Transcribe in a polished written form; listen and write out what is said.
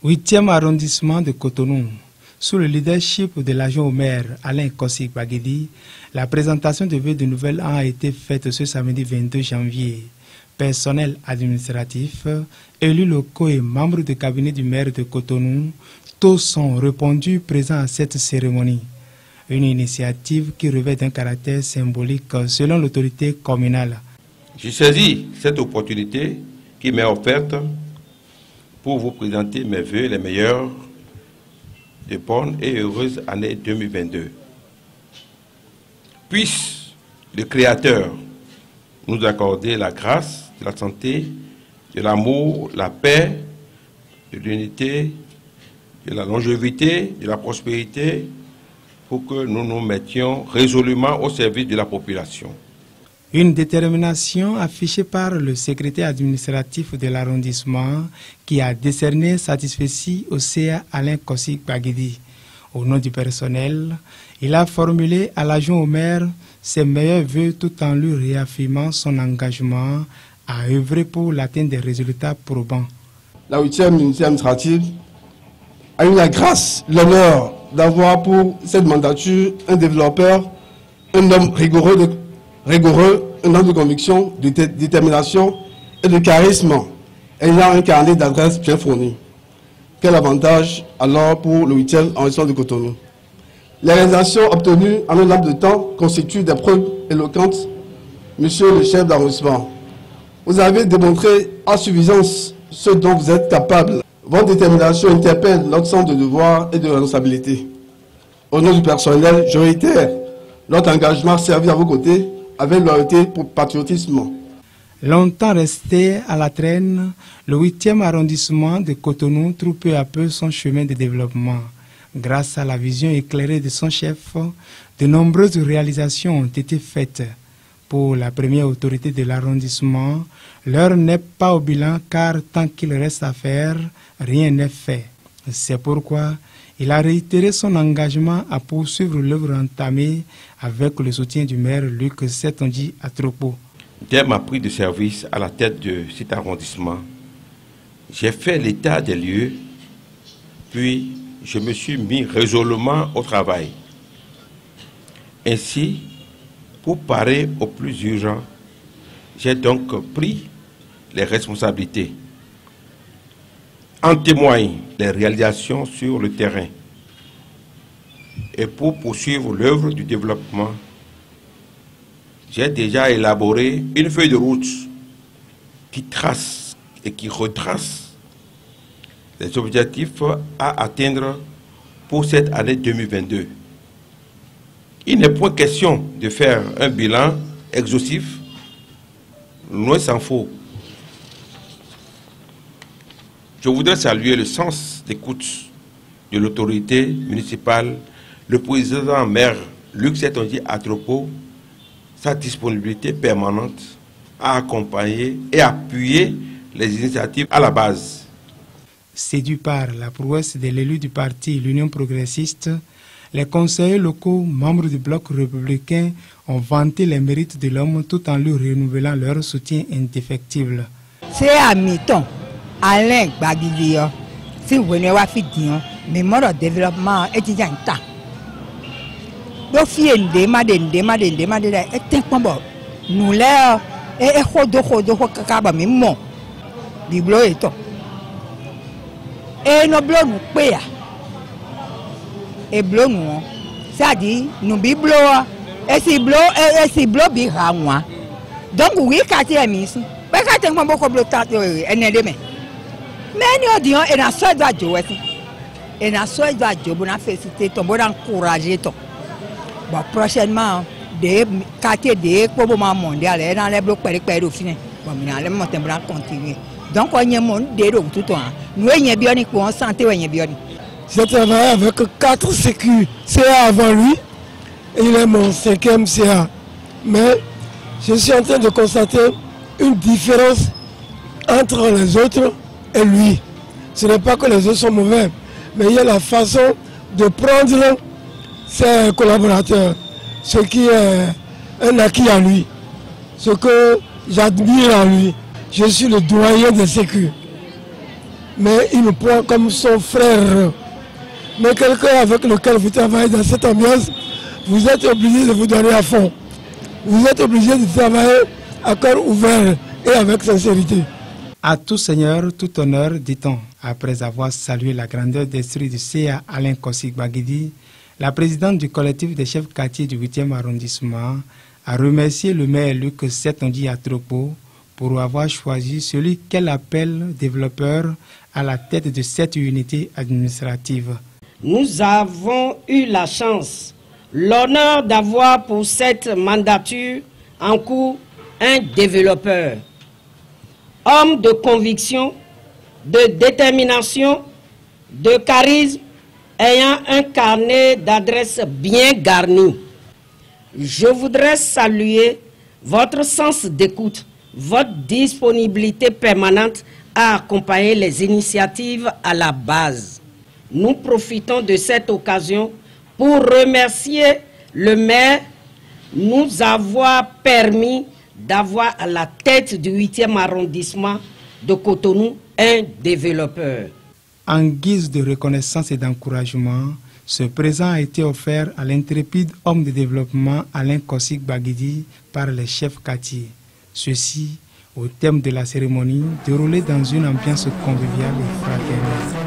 8e arrondissement de Cotonou. Sous le leadership de l'adjoint au maire Alain Kossy Baguedi, la présentation de vœux de nouvel an a été faite ce samedi 22 janvier. Personnel administratif, élus locaux et membres du cabinet du maire de Cotonou, tous sont répondus présents à cette cérémonie. Une initiative qui revêt d'un caractère symbolique selon l'autorité communale. J'ai saisi cette opportunité qui m'est offerte pour vous présenter mes vœux les meilleurs de bonne et heureuse année 2022. Puisse le Créateur nous accorder la grâce de la santé, de l'amour, la paix, de l'unité, de la longévité, de la prospérité, pour que nous nous mettions résolument au service de la population. Une détermination affichée par le secrétaire administratif de l'arrondissement qui a décerné satisfecit au CA Alain Kossy Baguedi. Au nom du personnel, il a formulé à l'adjoint au maire ses meilleurs vœux tout en lui réaffirmant son engagement à œuvrer pour l'atteinte des résultats probants. La 8e unité administrative a eu la grâce, l'honneur d'avoir pour cette mandature un développeur, un homme rigoureux, un homme de conviction, de détermination et de charisme, ayant un carnet d'adresses bien fourni. Quel avantage alors pour le 8e arrondissement de Cotonou. Les réalisations obtenues en un laps de temps constituent des preuves éloquentes, monsieur le chef d'arrondissement. Vous avez démontré à suffisance ce dont vous êtes capable. Votre détermination interpelle notre sens de devoir et de responsabilité. Au nom du personnel, je réitère notre engagement à servir à vos côtés avec loyauté pour patriotisme. Longtemps resté à la traîne, le 8e arrondissement de Cotonou trouve peu à peu son chemin de développement. Grâce à la vision éclairée de son chef, de nombreuses réalisations ont été faites. Pour la première autorité de l'arrondissement, l'heure n'est pas au bilan car tant qu'il reste à faire, rien n'est fait. C'est pourquoi il a réitéré son engagement à poursuivre l'œuvre entamée avec le soutien du maire Luc Setonji Atropo. Dès ma prise de service à la tête de cet arrondissement, j'ai fait l'état des lieux, puis je me suis mis résolument au travail. Ainsi, pour parer au plus urgent, j'ai donc pris les responsabilités. En témoignent les réalisations sur le terrain. Et pour poursuivre l'œuvre du développement, j'ai déjà élaboré une feuille de route qui trace et qui retrace les objectifs à atteindre pour cette année 2022. Il n'est point question de faire un bilan exhaustif, loin s'en faut. Je voudrais saluer le sens d'écoute de l'autorité municipale, le président maire Luc Setonji Atropo, sa disponibilité permanente à accompagner et appuyer les initiatives à la base. Séduits par la prouesse de l'élu du parti l'Union progressiste, les conseillers locaux, membres du bloc républicain, ont vanté les mérites de l'homme tout en lui renouvelant leur soutien indéfectible. C'est à mi-temps, Alain Baguedi, si vous venez voir Fidion, mais mon développement est déjà en temps. Donc, si vous demandez, et un bon, nous l'air, et biblo et tout. Et nos blocs nous payent. Et blocs nous, c'est-à-dire, nous biblo, et si blocs bira moi. Donc, oui, quand il est mis, mais quand il y a beaucoup de temps, il est demain. Mais nous disons, et la soeur doit jouer. Et la soeur doit jouer, on a félicité, on a encouragé. Bon, prochainement, des quartiers des mouvements mondiaux, dans les blocs périphériques au final. Bon, mais on va continuer. Donc, on y a monde des tout le temps. Nous, on y a bien en santé, on y a bien. J'ai travaillé avec 4 CA avant lui, et il est mon 5e CA. Mais je suis en train de constater une différence entre les autres et lui. Ce n'est pas que les autres sont mauvais, mais il y a la façon de prendre ses collaborateurs, ce qui est un acquis à lui, ce que j'admire à lui. Je suis le doyen des sécu. mais il me prend comme son frère. Mais quelqu'un avec lequel vous travaillez dans cette ambiance, vous êtes obligé de vous donner à fond. Vous êtes obligé de travailler à cœur ouvert et avec sincérité. À tout seigneur, tout honneur, dit-on. Après avoir salué la grandeur d'esprit du CA Alain Kossig Baguidi, la présidente du collectif des chefs quartiers du 8e arrondissement a remercié le maire Luc Setonji Atropo pour avoir choisi celui qu'elle appelle développeur à la tête de cette unité administrative. Nous avons eu la chance, l'honneur d'avoir pour cette mandature en cours un développeur, homme de conviction, de détermination, de charisme, ayant un carnet d'adresses bien garni. Je voudrais saluer votre sens d'écoute, votre disponibilité permanente à accompagner les initiatives à la base. Nous profitons de cette occasion pour remercier le maire de nous avoir permis d'avoir à la tête du 8e arrondissement de Cotonou un développeur. En guise de reconnaissance et d'encouragement, ce présent a été offert à l'intrépide homme de développement Alain Kossig Baguidi par les chefs quartiers. Ceci au thème de la cérémonie déroulée dans une ambiance conviviale et fraternelle.